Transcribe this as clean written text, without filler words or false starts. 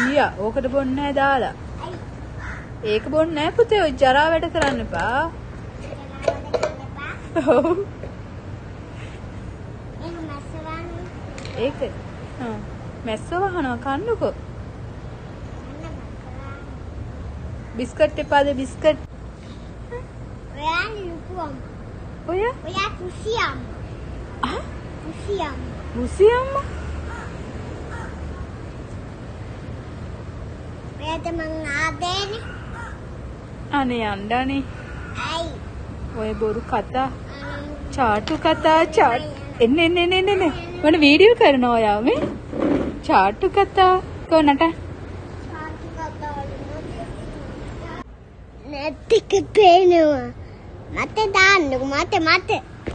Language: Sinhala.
ඊයා ඕකට බොන්නේ නැහැ දාලා. ඒක බොන්නේ නැහැ පුතේ. ඔය ජරා වැඩ කරන්න එපා. ඔව්. ඒක මැස්ස වහනවා කන්නකෝ. Biscuit එපාද biscuit? ඔයා කුසියම්. කුසියම්? එයාට මං ආදේනේ. අනේ යන්නනේ. ඇයි? ඔය බොරු කතා. චාටු කතා එන්න මොන වීඩියෝ කරනවා ඔයා මේ? චාටු කතා කොනට? චාටු කතා නැතික පේනවා. මට දාන්නකෝ මට